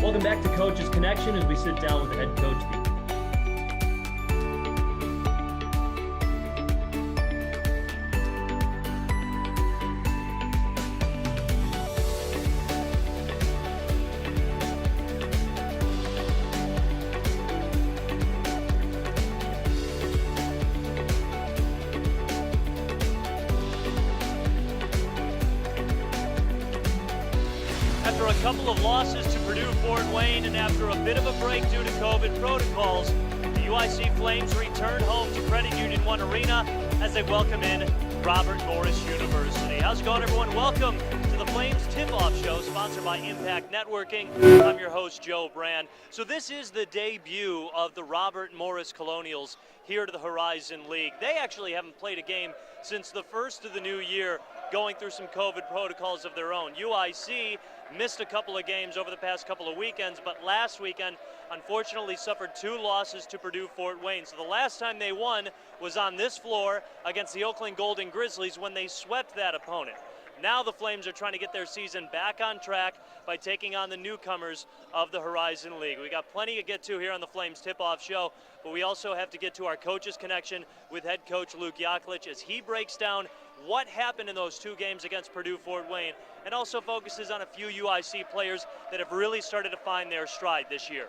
Welcome back to Coach's Connection as we sit down with the head coach. After a couple of losses to Purdue, Fort Wayne, and after a bit of a break due to COVID protocols, the UIC Flames return home to Credit Union One Arena as they welcome in Robert Morris University. How's it going, everyone? Welcome to the Flames Tipoff Show, sponsored by Impact Networking. I'm your host, Joe Brand. So this is the debut of the Robert Morris Colonials here to the Horizon League. They actually haven't played a game since the first of the new year, going through some COVID protocols of their own. UIC missed a couple of games over the past couple of weekends, but last weekend unfortunately suffered 2 losses to Purdue Fort Wayne. So the last time they won was on this floor against the Oakland Golden Grizzlies when they swept that opponent. Now the Flames are trying to get their season back on track by taking on the newcomers of the Horizon League. We got plenty to get to here on the Flames Tip-Off Show, but we also have to get to our Coach's Connection with head coach Luke Yaklich as he breaks down what happened in those 2 games against Purdue Fort Wayne, and also focuses on a few UIC players that have really started to find their stride this year.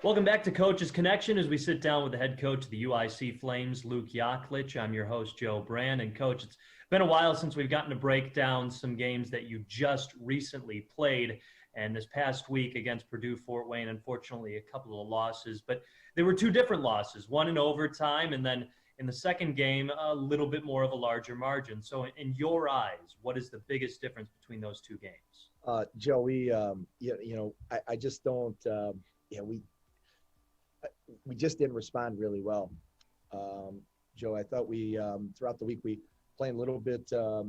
Welcome back to Coach's Connection as we sit down with the head coach of the UIC Flames, Luke Yaklich. I'm your host, Joe Brand. And Coach, it's been a while since we've gotten to break down some games that you just recently played. And this past week against Purdue Fort Wayne, unfortunately, a couple of losses. But there were 2 different losses, one in overtime, and then in the second game, a little bit more of a larger margin. So in your eyes, what is the biggest difference between those 2 games? Joe, I just don't, we just didn't respond really well. Joe, I thought we, throughout the week, we playing a little bit, out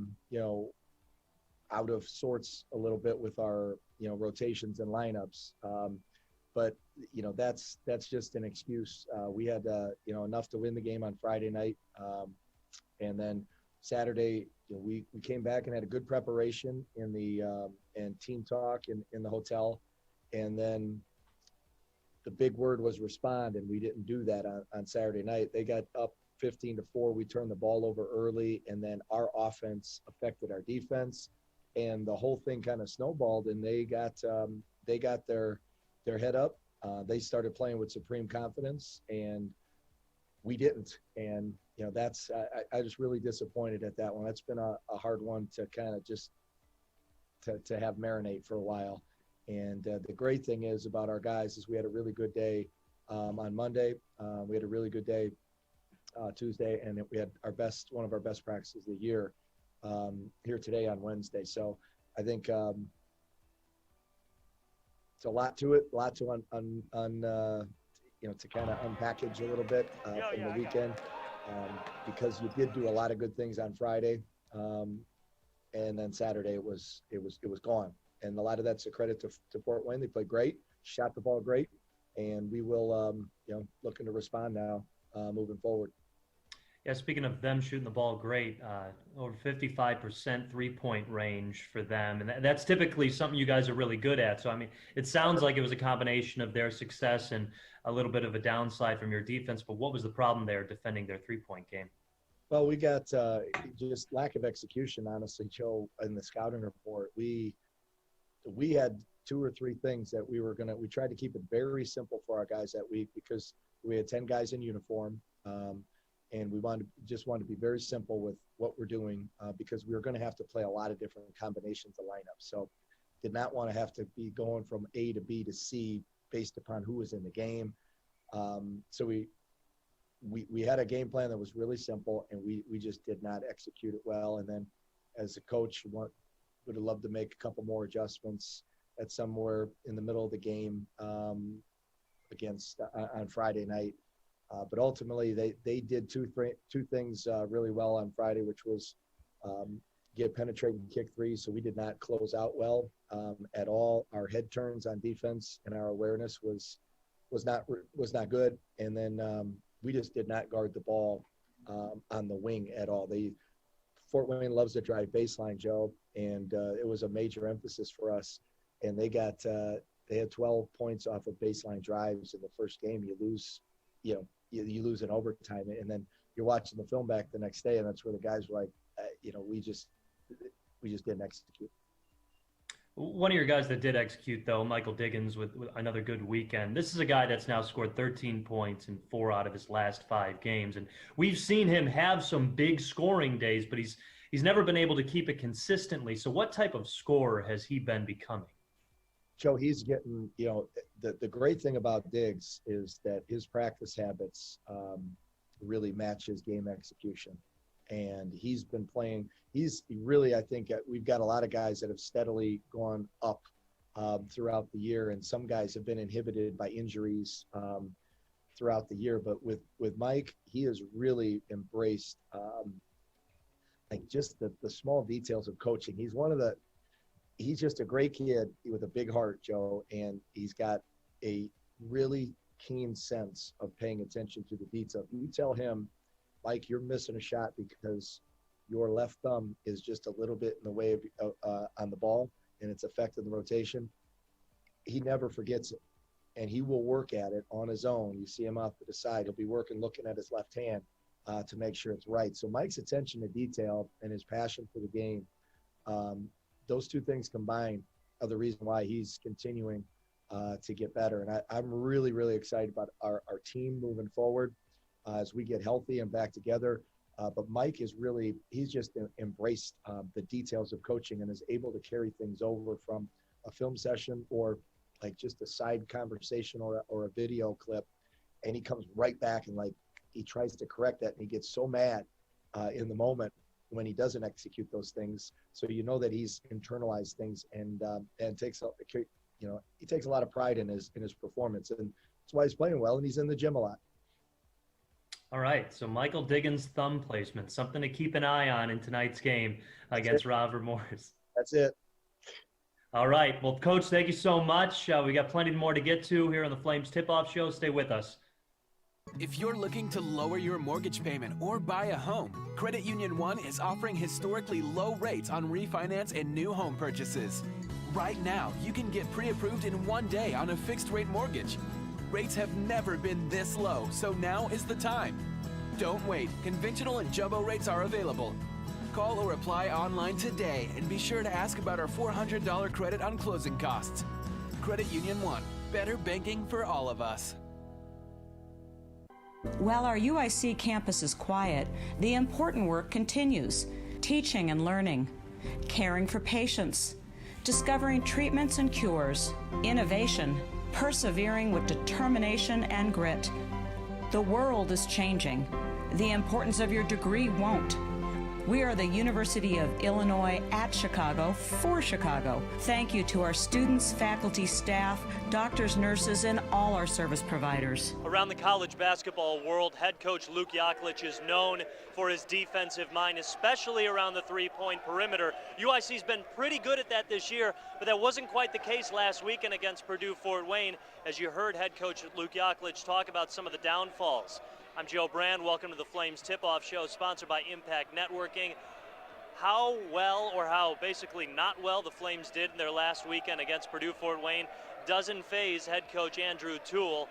of sorts a little bit with our, rotations and lineups. But, that's just an excuse. We had, enough to win the game on Friday night. And then Saturday, we came back and had a good preparation in the and team talk in the hotel. And then the big word was respond, and we didn't do that on Saturday night. They got up 15-4. We turned the ball over early, and then our offense affected our defense. And the whole thing kind of snowballed, and they got their head up. They started playing with supreme confidence, and we didn't. And, that's I was really disappointed at that one. That's been a hard one to kind of just to have marinate for a while. And the great thing is about our guys is we had a really good day on Monday. We had a really good day Tuesday, and we had one of our best practices of the year here today on Wednesday. So I think it's a lot to it, to to kind of unpackage a little bit from the weekend, because you did do a lot of good things on Friday, and then Saturday it was gone. And a lot of that's a credit to Fort Wayne. They played great, shot the ball great, and we will looking to respond now moving forward. Yeah, speaking of them shooting the ball great, over 55% three-point range for them. And that's typically something you guys are really good at. So, I mean, it sounds like it was a combination of their success and a little bit of a downside from your defense. But what was the problem there defending their three-point game? Well, we got just lack of execution, honestly, Joe, in the scouting report. We had 2 or 3 things that we tried to keep it very simple for our guys that week because we had 10 guys in uniform. And we wanted to be very simple with what we're doing because we were going to have to play a lot of different combinations of lineups. So did not want to have to be going from A to B to C based upon who was in the game. So we had a game plan that was really simple, and we just did not execute it well. And then as a coach, would have loved to make a couple more adjustments at somewhere in the middle of the game against on Friday night. But ultimately, they did two things really well on Friday, which was get penetrating kick threes. So we did not close out well at all. Our head turns on defense and our awareness was not good. And then we just did not guard the ball on the wing at all. Fort Wayne loves to drive baseline, Joe, and it was a major emphasis for us. And they got they had 12 points off of baseline drives in the first game. You lose, you lose in overtime, and then you're watching the film back the next day, and that's where the guys were like, we just didn't execute. One of your guys that did execute, though, Michael Diggins, with another good weekend. This is a guy that's now scored 13 points in 4 out of his last 5 games. And we've seen him have some big scoring days, but he's never been able to keep it consistently. So what type of scorer has he been becoming? Joe, he's getting, the great thing about Diggs is that his practice habits really match his game execution. And he's been playing. I think we've got a lot of guys that have steadily gone up throughout the year, and some guys have been inhibited by injuries throughout the year. But with Mike, he has really embraced just the small details of coaching. He's just a great kid with a big heart, Joe, and he's got a really keen sense of paying attention to the detail. You tell him, Mike, you're missing a shot because your left thumb is just a little bit in the way of on the ball, and it's affecting the rotation. He never forgets it, and he will work at it on his own. You see him off to the side. He'll be looking at his left hand to make sure it's right. So Mike's attention to detail and his passion for the game, those two things combined are the reason why he's continuing to get better. And I'm really, really excited about our team moving forward as we get healthy and back together. But Mike he's just embraced the details of coaching and is able to carry things over from a film session or like just a side conversation or a video clip. And he comes right back and he tries to correct that. And he gets so mad in the moment when he doesn't execute those things. So that he's internalized things and takes he takes a lot of pride in his performance. And that's why he's playing well, and he's in the gym a lot. All right, so Michael Diggins' thumb placement, something to keep an eye on in tonight's game against Robert Morris. That's it. All right, well, Coach, thank you so much. We got plenty more to get to here on the Flames Tipoff Show. Stay with us. If you're looking to lower your mortgage payment or buy a home, Credit Union One is offering historically low rates on refinance and new home purchases. Right now, you can get pre-approved in 1 day on a fixed-rate mortgage. Rates have never been this low, so now is the time. Don't wait. Conventional and jumbo rates are available. Call or apply online today and be sure to ask about our $400 credit on closing costs. Credit Union One. Better banking for all of us. While our UIC campus is quiet, the important work continues. Teaching and learning, caring for patients, discovering treatments and cures, innovation, persevering with determination and grit. The world is changing. The importance of your degree won't. We are the University of Illinois at Chicago for Chicago. Thank you to our students, faculty, staff, doctors, nurses, and all our service providers. Around the college basketball world, head coach Luke Yak is known for his defensive mind, especially around the three-point perimeter. UIC's been pretty good at that this year, but that wasn't quite the case last weekend against Purdue-Fort Wayne, as you heard head coach Luke Yak talk about some of the downfalls. I'm Joe Brand. Welcome to the Flames Tipoff Show, sponsored by Impact Networking. How well, or how basically not well, the Flames did in their last weekend against Purdue-Fort Wayne doesn't faze head coach Andrew Toole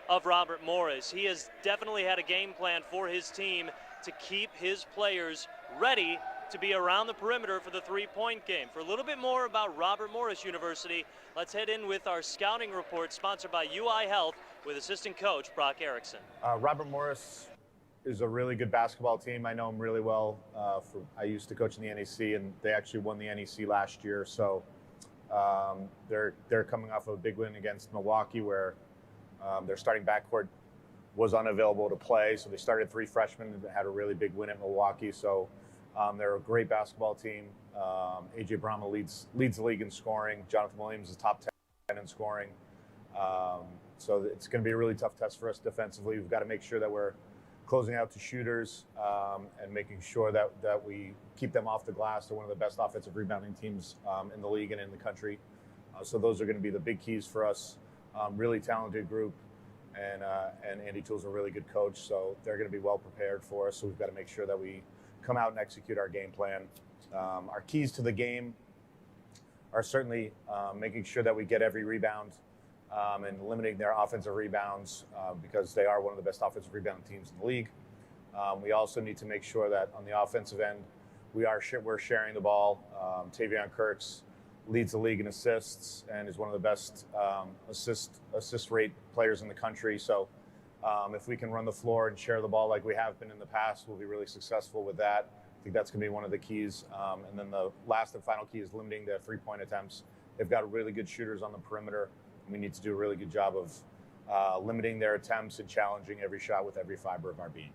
of Robert Morris. He has definitely had a game plan for his team to keep his players ready to be around the perimeter for the three-point game. For a little bit more about Robert Morris University, let's head in with our scouting report sponsored by UI Health with assistant coach Brock Erickson. Robert Morris is a really good basketball team. I know him really well. I used to coach in the NEC, and they actually won the NEC last year. So they're coming off of a big win against Milwaukee, where their starting backcourt was unavailable to play. So they started 3 freshmen and had a really big win at Milwaukee. So they're a great basketball team. A.J. Brahma leads the league in scoring. Jonathan Williams is top 10 in scoring. So it's going to be a really tough test for us defensively. We've got to make sure that we're closing out to shooters and making sure that we keep them off the glass. They're one of the best offensive rebounding teams in the league and in the country. So those are going to be the big keys for us. Really talented group, and Andy Toole's a really good coach, so they're going to be well prepared for us. So we've got to make sure that we come out and execute our game plan. Our keys to the game, are certainly making sure that we get every rebound and limiting their offensive rebounds because they are one of the best offensive rebound teams in the league. We also need to make sure that on the offensive end, we're sharing the ball. Tavion Kirks leads the league in assists and is one of the best assist rate players in the country. So if we can run the floor and share the ball like we have been in the past, we'll be really successful with that. I think that's going to be one of the keys. And then the last and final key is limiting the three-point attempts. They've got really good shooters on the perimeter. We need to do a really good job of limiting their attempts and challenging every shot with every fiber of our being.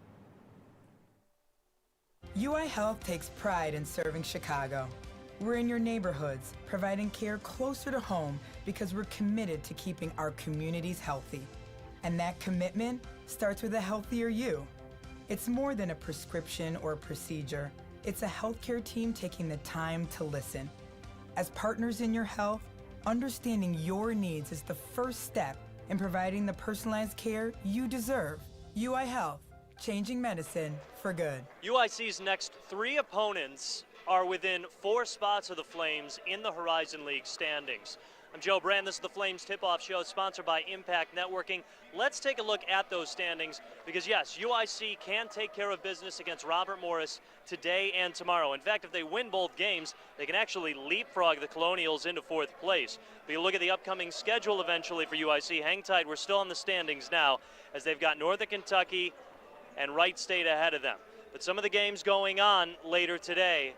UI Health takes pride in serving Chicago. We're in your neighborhoods, providing care closer to home because we're committed to keeping our communities healthy. And that commitment starts with a healthier you. It's more than a prescription or a procedure. It's a healthcare team taking the time to listen. As partners in your health, understanding your needs is the first step in providing the personalized care you deserve. UI Health, changing medicine for good. UIC's next 3 opponents are within 4 spots of the Flames in the Horizon League standings. I'm Joe Brand. This is the Flames Tipoff Show, sponsored by Impact Networking. Let's take a look at those standings because, yes, UIC can take care of business against Robert Morris today and tomorrow. In fact, if they win both games, they can actually leapfrog the Colonials into 4th place. But you look at the upcoming schedule eventually for UIC. Hang tight, we're still on the standings now as they've got Northern Kentucky and Wright State ahead of them. But some of the games going on later today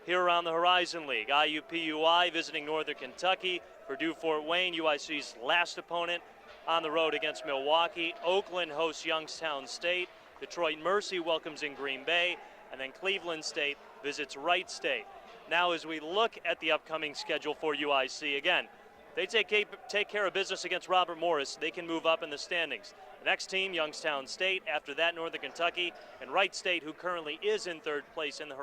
here around the Horizon League. IUPUI visiting Northern Kentucky. Purdue-Fort Wayne, UIC's last opponent, on the road against Milwaukee. Oakland hosts Youngstown State. Detroit Mercy welcomes in Green Bay. And then Cleveland State visits Wright State. Now as we look at the upcoming schedule for UIC, again, they take care of business against Robert Morris, they can move up in the standings. The next team, Youngstown State. After that, Northern Kentucky and Wright State, who currently is in 3rd place in the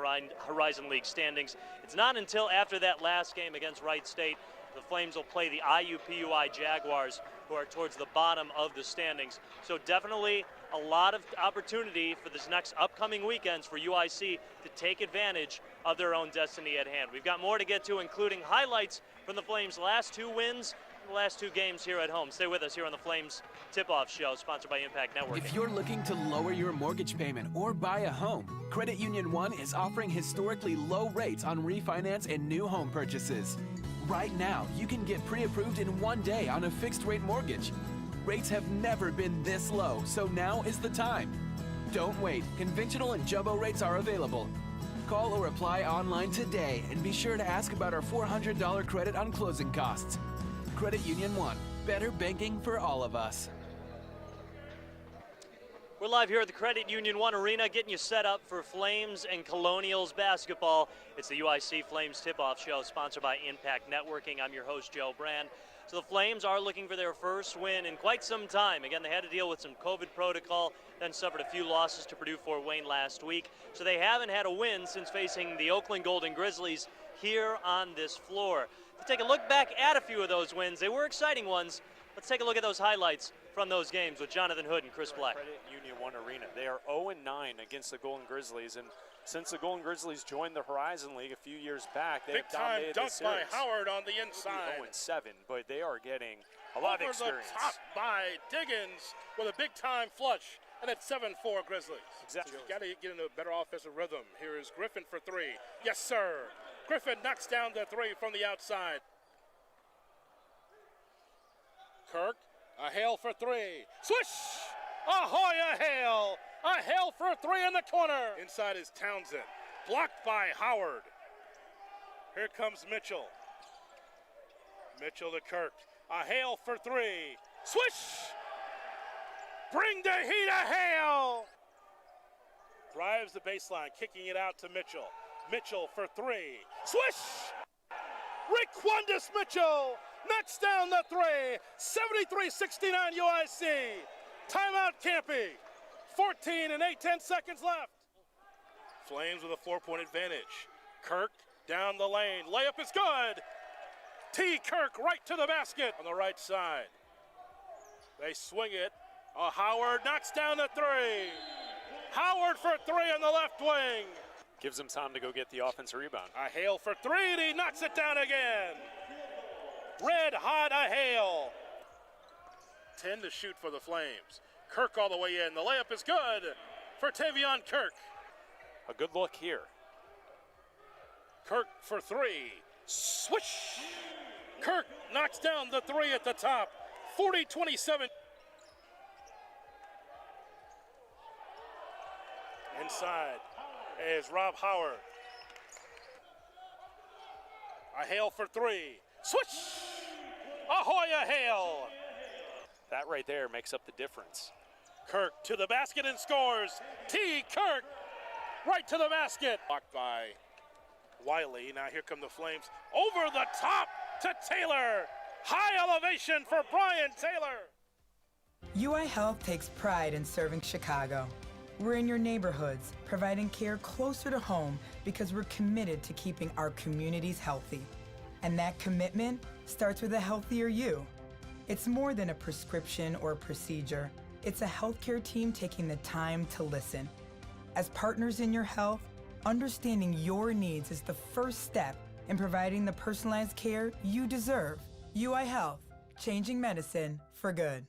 Horizon League standings. It's not until after that last game against Wright State the Flames will play the IUPUI Jaguars, who are towards the bottom of the standings. So definitely a lot of opportunity for this next upcoming weekends for UIC to take advantage of their own destiny at hand. We've got more to get to, including highlights from the Flames' last 2 wins, the last 2 games here at home. Stay with us here on the Flames Tip-Off Show, sponsored by Impact Networking. If you're looking to lower your mortgage payment or buy a home, Credit Union One is offering historically low rates on refinance and new home purchases. Right now, you can get pre-approved in 1 day on a fixed-rate mortgage. Rates have never been this low, so now is the time. Don't wait. Conventional and jumbo rates are available. Call or apply online today and be sure to ask about our $400 credit on closing costs. Credit Union One. Better banking for all of us. We're live here at the Credit Union One Arena, getting you set up for Flames and Colonials basketball. It's the UIC Flames Tip-Off Show, sponsored by Impact Networking. I'm your host, Joe Brand. So the Flames are looking for their first win in quite some time. Again, they had to deal with some COVID protocol, then suffered a few losses to Purdue-Fort Wayne last week. So they haven't had a win since facing the Oakland Golden Grizzlies here on this floor. To take a look back at a few of those wins, they were exciting ones. Let's take a look at those highlights from those games with Jonathan Hood and Chris Black. Credit Union One Arena. They are 0-9 against the Golden Grizzlies, and since the Golden Grizzlies joined the Horizon League a few years back, they have dominated the series. Big time dunk by Howard on the inside. 0-7, but they are getting a lot of experience. Over the top by Diggins with a big time flush, and it's 7-4 Grizzlies. Exactly. So you got to get into a better offensive rhythm. Here is Griffin for 3. Yes, sir. Griffin knocks down the 3 from the outside. Kirk. A hail for 3. Swish! Ahoy, a hail! A hail for 3 in the corner. Inside is Townsend. Blocked by Howard. Here comes Mitchell. Mitchell to Kirk. A hail for 3. Swish! Bring the heat, a hail! Drives the baseline, kicking it out to Mitchell. Mitchell for 3. Swish! Raquandis Mitchell! Knocks down the 3, 73-69 UIC. Timeout Campy. 14 and 8/10 seconds left. Flames with a 4-point advantage. Kirk down the lane. Layup is good. T. Kirk right to the basket on the right side. They swing it. Howard knocks down the 3. Howard for 3 on the left wing. Gives him time to go get the offensive rebound. A Hale for three, and he knocks it down again. Red hot a Hale. 10 to shoot for the Flames. Kirk all the way in. The layup is good for Tavion Kirk. A good look here. Kirk for three. Swish! Kirk knocks down the three at the top. 40-27. Inside is Rob Howard. A Hale for three. Swish! Ahoy a Hale! That right there makes up the difference. Kirk to the basket and scores. T. Kirk right to the basket. Blocked by Wiley. Now here come the Flames. Over the top to Taylor. High elevation for Brian Taylor. UI Health takes pride in serving Chicago. We're in your neighborhoods, providing care closer to home because we're committed to keeping our communities healthy. And that commitment starts with a healthier you. It's more than a prescription or procedure. It's a healthcare team taking the time to listen. As partners in your health, understanding your needs is the first step in providing the personalized care you deserve. UI Health, changing medicine for good.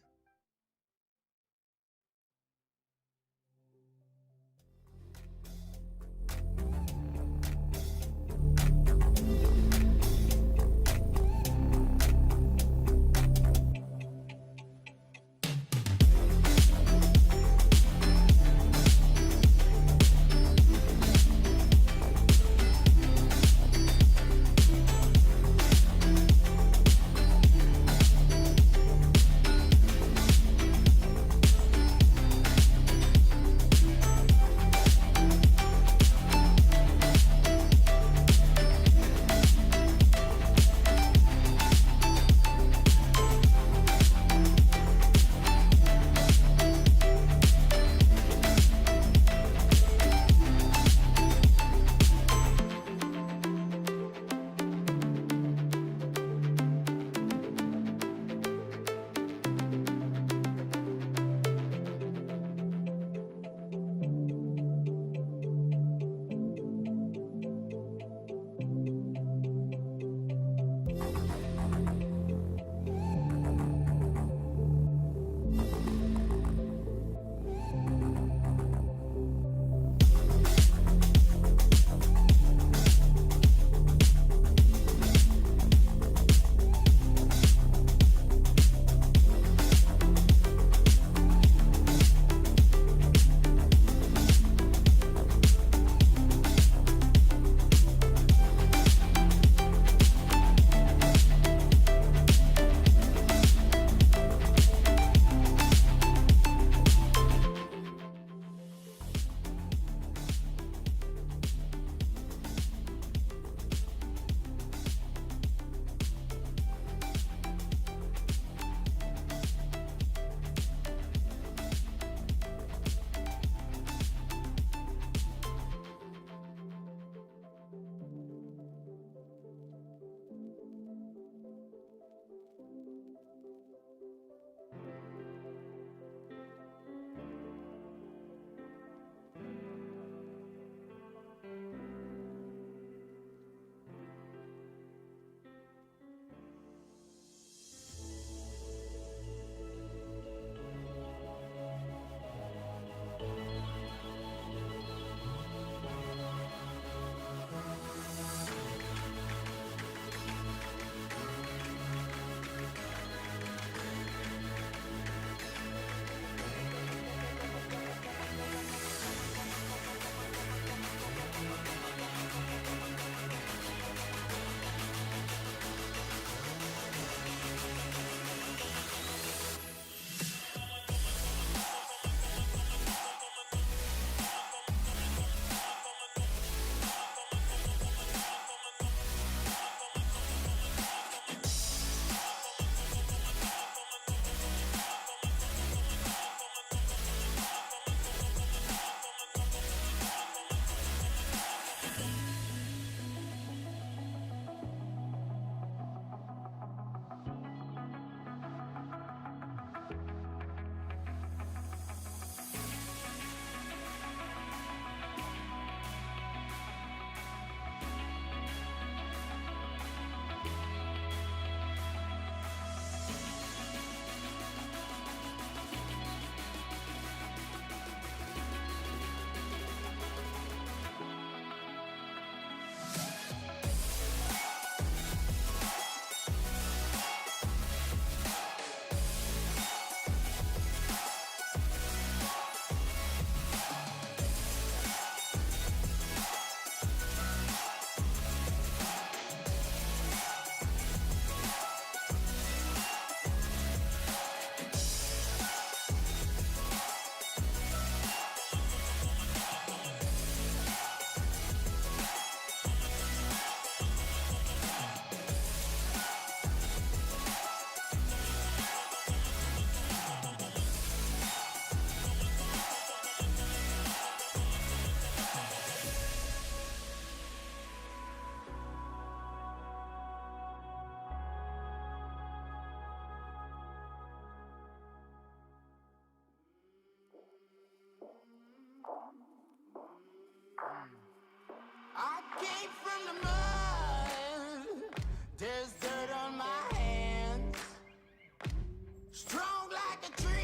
the dream.